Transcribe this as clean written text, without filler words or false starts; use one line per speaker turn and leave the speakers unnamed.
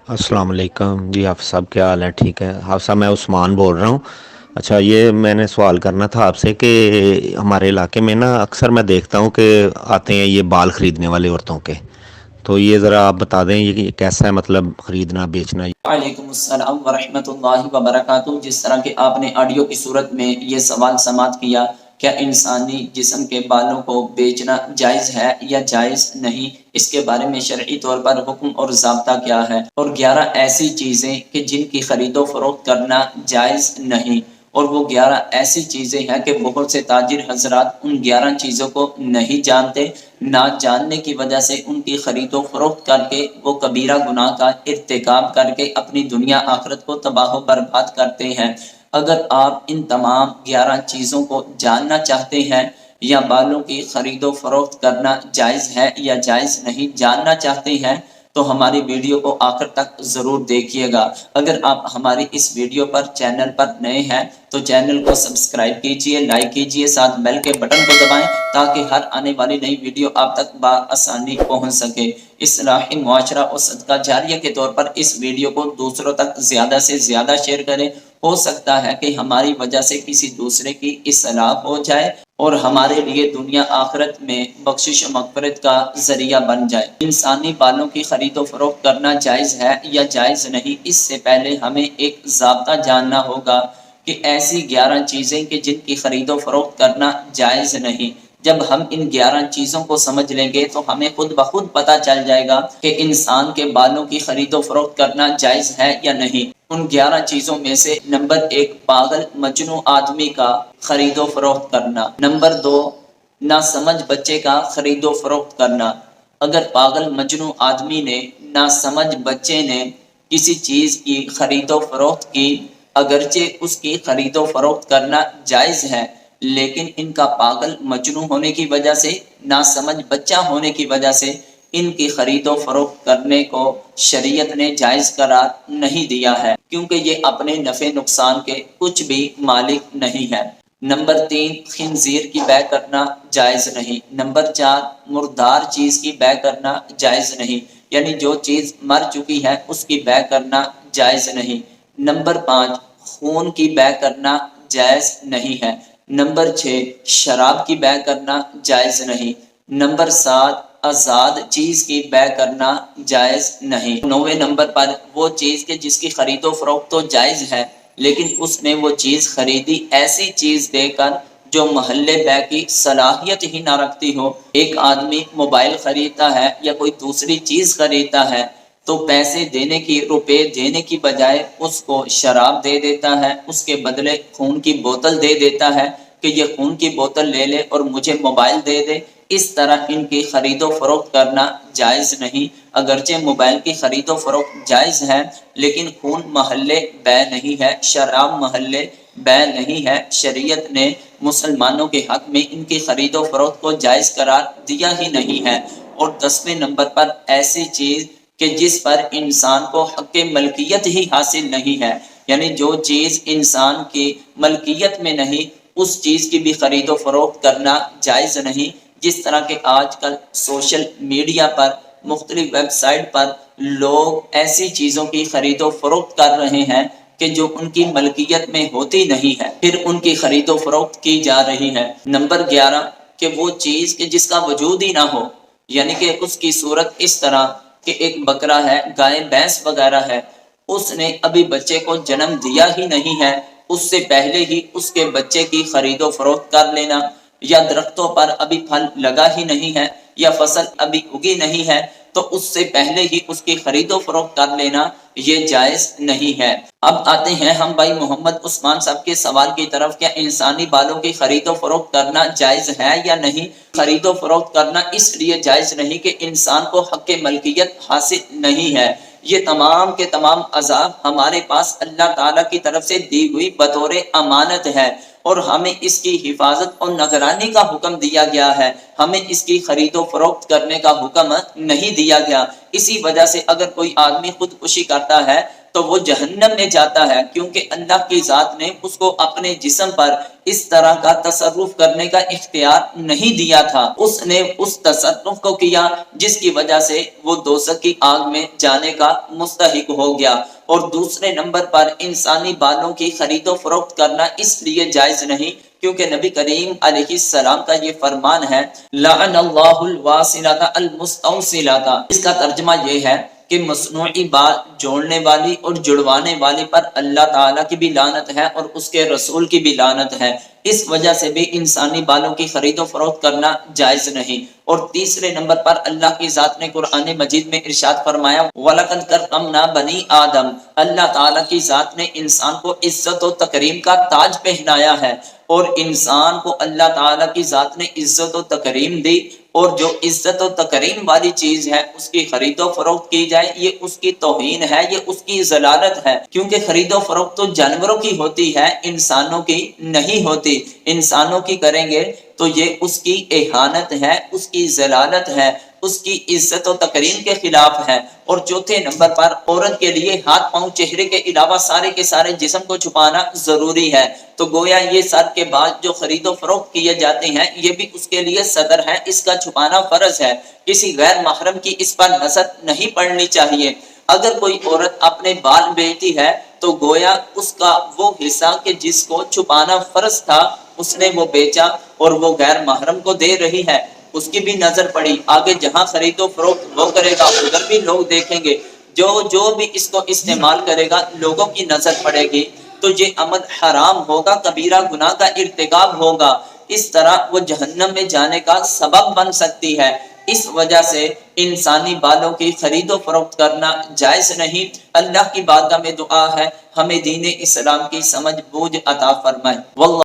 السلام علیکم جی، حافظ صاحب کیا حال ہے؟ ٹھیک ہے حافظ صاحب، میں عثمان بول رہا ہوں۔ اچھا، یہ میں نے سوال کرنا تھا آپ سے کہ ہمارے علاقے میں نا اکثر میں دیکھتا ہوں کہ آتے ہیں یہ بال خریدنے والے عورتوں کے، تو یہ ذرا آپ بتا دیں یہ کیسا ہے، مطلب خریدنا بیچنا؟
وعلیکم السلام ورحمۃ اللہ وبرکاتہ۔ جس طرح کہ آپ نے آڈیو کی صورت میں یہ سوال سماعت کیا، کیا انسانی جسم کے بالوں کو بیچنا جائز ہے یا جائز نہیں، اس کے بارے میں شرعی طور پر حکم اور ضابطہ کیا ہے، اور 11 ایسی چیزیں کہ جن کی خرید و فروخت کرنا جائز نہیں، اور وہ 11 ایسی چیزیں ہیں کہ بہت سے تاجر حضرات ان 11 چیزوں کو نہیں جانتے، نہ جاننے کی وجہ سے ان کی خرید و فروخت کر کے وہ کبیرہ گناہ کا ارتکاب کر کے اپنی دنیا آخرت کو تباہ و برباد کرتے ہیں۔ اگر آپ ان تمام 11 چیزوں کو جاننا چاہتے ہیں، یا بالوں کی خرید و فروخت کرنا جائز ہے یا جائز نہیں جاننا چاہتے ہیں، تو ہماری ویڈیو کو آخر تک ضرور دیکھیے گا۔ اگر آپ ہماری اس ویڈیو پر چینل پر نئے ہیں تو چینل کو سبسکرائب کیجئے، لائک کیجئے، ساتھ بیل کے بٹن کو دبائیں تاکہ ہر آنے والی نئی ویڈیو آپ تک بآسانی پہنچ سکے۔ اصلاحی معاشرہ اور صدقہ جاریہ کے طور پر اس ویڈیو کو دوسروں تک زیادہ سے زیادہ شیئر کریں۔ ہو سکتا ہے کہ ہماری وجہ سے کسی دوسرے کی اصلاح ہو جائے اور ہمارے لیے دنیا آخرت میں بخشش و مغفرت کا ذریعہ بن جائے۔ انسانی بالوں کی خرید و فروخت کرنا جائز ہے یا جائز نہیں، اس سے پہلے ہمیں ایک ضابطہ جاننا ہوگا کہ ایسی 11 چیزیں کہ جن کی خرید و فروخت کرنا جائز نہیں۔ جب ہم ان 11 چیزوں کو سمجھ لیں گے تو ہمیں خود بخود پتا چل جائے گا کہ انسان کے بالوں کی خرید و فروخت کرنا جائز ہے یا نہیں۔ ان 11 چیزوں میں سے نمبر 1، پاگل مجنون آدمی کا خرید و فروخت کرنا۔ نمبر 2، ناسمجھ بچے کا خرید و فروخت کرنا۔ اگر پاگل مجنون آدمی نے، ناسمجھ بچے نے کسی چیز کی خرید و فروخت کی، اگرچہ اس کی خرید و فروخت کرنا جائز ہے، لیکن ان کا پاگل مجنون ہونے کی وجہ سے، ناسمجھ بچہ ہونے کی وجہ سے ان کی خرید و فروخت کرنے کو شریعت نے جائز قرار نہیں دیا ہے، کیونکہ یہ اپنے نفع نقصان کے کچھ بھی مالک نہیں ہے۔ نمبر 3، خنزیر کی بیع کرنا جائز نہیں۔ نمبر 4، مردار چیز کی بیع کرنا جائز نہیں، یعنی جو چیز مر چکی ہے اس کی بیع کرنا جائز نہیں۔ نمبر 5، خون کی بیع کرنا جائز نہیں ہے۔ نمبر 6، شراب کی بیع کرنا جائز نہیں۔ نمبر 7، آزاد چیز کی بیع کرنا جائز نہیں۔ 9ویں نمبر پر وہ چیز کہ جس کی خرید و فروخت تو جائز ہے، لیکن اس نے وہ چیز خریدی ایسی چیز دے کر جو محلے بیع کی صلاحیت ہی نہ رکھتی ہو۔ ایک آدمی موبائل خریدتا ہے یا کوئی دوسری چیز خریدتا ہے تو پیسے دینے کی، روپے دینے کی بجائے اس کو شراب دے دیتا ہے، اس کے بدلے خون کی بوتل دے دیتا ہے کہ یہ خون کی بوتل لے لے اور مجھے موبائل دے دے۔ اس طرح ان کی خرید و فروخت کرنا جائز نہیں۔ اگرچہ موبائل کی خرید و فروخت جائز ہے، لیکن خون محلے بیع نہیں ہے، شراب محلے بیع نہیں ہے۔ شریعت نے مسلمانوں کے حق میں ان کی خرید و فروخت کو جائز قرار دیا ہی نہیں ہے۔ اور 10ویں نمبر پر ایسی چیز کہ جس پر انسان کو حق ملکیت ہی حاصل نہیں ہے، یعنی جو چیز انسان کی ملکیت میں نہیں، اس چیز کی بھی خرید و فروخت کرنا جائز نہیں۔ جس طرح کہ آج کل سوشل میڈیا پر، مختلف ویب سائٹ پر لوگ ایسی چیزوں کی خرید و فروخت کر رہے ہیں کہ جو ان کی ملکیت میں ہوتی نہیں ہے، پھر ان کی خرید و فروخت کی جا رہی ہے۔ نمبر 11، کہ وہ چیز کہ جس کا وجود ہی نہ ہو، یعنی کہ اس کی صورت اس طرح کہ ایک بکرا ہے، گائے بھینس وغیرہ ہے، اس نے ابھی بچے کو جنم دیا ہی نہیں ہے، اس سے پہلے ہی اس کے بچے کی خرید و فروخت کر لینا، یا درختوں پر ابھی پھل لگا ہی نہیں ہے یا فصل ابھی اگی نہیں ہے تو اس سے پہلے ہی اس کی خرید و فروخت کر لینا، یہ جائز نہیں ہے۔ اب آتے ہیں ہم بھائی محمد عثمان صاحب کے سوال کی طرف، کیا انسانی بالوں کی خرید و فروخت کرنا جائز ہے یا نہیں؟ خرید و فروخت کرنا اس لیے جائز نہیں کہ انسان کو حق ملکیت حاصل نہیں ہے۔ یہ تمام کے تمام عذاب ہمارے پاس اللہ تعالیٰ کی طرف سے دی ہوئی بطور امانت ہے، اور ہمیں اس کی حفاظت اور نگرانی کا حکم دیا گیا ہے، ہمیں اس کی خرید و فروخت کرنے کا حکم نہیں دیا گیا۔ اسی وجہ سے اگر کوئی آدمی خودکشی کرتا ہے تو وہ جہنم میں جاتا ہے، کیونکہ اللہ کی ذات نے اس کو اپنے جسم پر اس طرح کا تصرف کرنے کا اختیار نہیں دیا تھا، اس نے اس تصرف کو کیا جس کی وجہ سے وہ دوزخ کی آگ میں جانے کا مستحق ہو گیا۔ اور دوسرے نمبر پر انسانی بالوں کی خرید و فروخت کرنا اس لیے جائز نہیں کیونکہ نبی کریم علیہ السلام کا یہ فرمان ہے، لعن اللہ الواسلۃ المستوصلۃ۔ اس کا ترجمہ یہ ہے کہ مصنوعی بال جوڑنے والی اور جڑوانے والی پر اللہ تعالیٰ کی بھی لعنت ہے اور اس کے رسول کی بھی لعنت ہے۔ اس وجہ سے بھی انسانی بالوں کی خرید و فروخت کرنا جائز نہیں۔ اور تیسرے نمبر پر اللہ کی ذات نے قرآن مجید میں ارشاد فرمایا، وَلَقَدْ كَرَّمْنَا بَنِي آدم۔ اللہ تعالیٰ کی ذات نے انسان کو عزت و تکریم کا تاج پہنایا ہے، اور انسان کو اللہ تعالیٰ کی ذات نے عزت و تکریم دی، اور جو عزت و تکریم والی چیز ہے اس کی خرید و فروخت کی جائے یہ اس کی توہین ہے، یہ اس کی ذلالت ہے، کیونکہ خرید و فروخت تو جانوروں کی ہوتی ہے، انسانوں کی نہیں ہوتی۔ انسانوں کی کریں گے تو یہ اس کی اہانت ہے، اس کی ذلالت ہے، اس کی عزت و تکریم کے خلاف ہے۔ اور چوتھے نمبر پر عورت کے لیے ہاتھ پاؤں چہرے کے علاوہ سارے کے سارے جسم کو چھپانا ضروری ہے، تو گویا یہ سر کے بعد جو خرید و فروخت کیے جاتے ہیں یہ بھی اس کے لیے صدر ہے، اس کا چھپانا فرض ہے، کسی غیر محرم کی اس پر نظر نہیں پڑنی چاہیے۔ اگر کوئی عورت اپنے بال بیچتی ہے تو گویا اس کا وہ حصہ کہ جس کو چھپانا فرض تھا اس نے وہ بیچا اور وہ غیر محرم کو دے رہی ہے، اس کی بھی نظر پڑی، آگے جہاں خرید و فروخت وہ کرے گا ادھر بھی لوگ دیکھیں گے، جو بھی اس کو استعمال کرے گا لوگوں کی نظر پڑے گی، تو یہ عمل حرام ہوگا، کبیرہ گناہ کا ارتکاب ہوگا، اس طرح وہ جہنم میں جانے کا سبب بن سکتی ہے۔ اس وجہ سے انسانی بالوں کی خرید و فروخت کرنا جائز نہیں۔ اللہ کی بارگاہ میں دعا ہے ہمیں دین اسلام کی سمجھ بوجھ عطا فرمائے۔ واللہ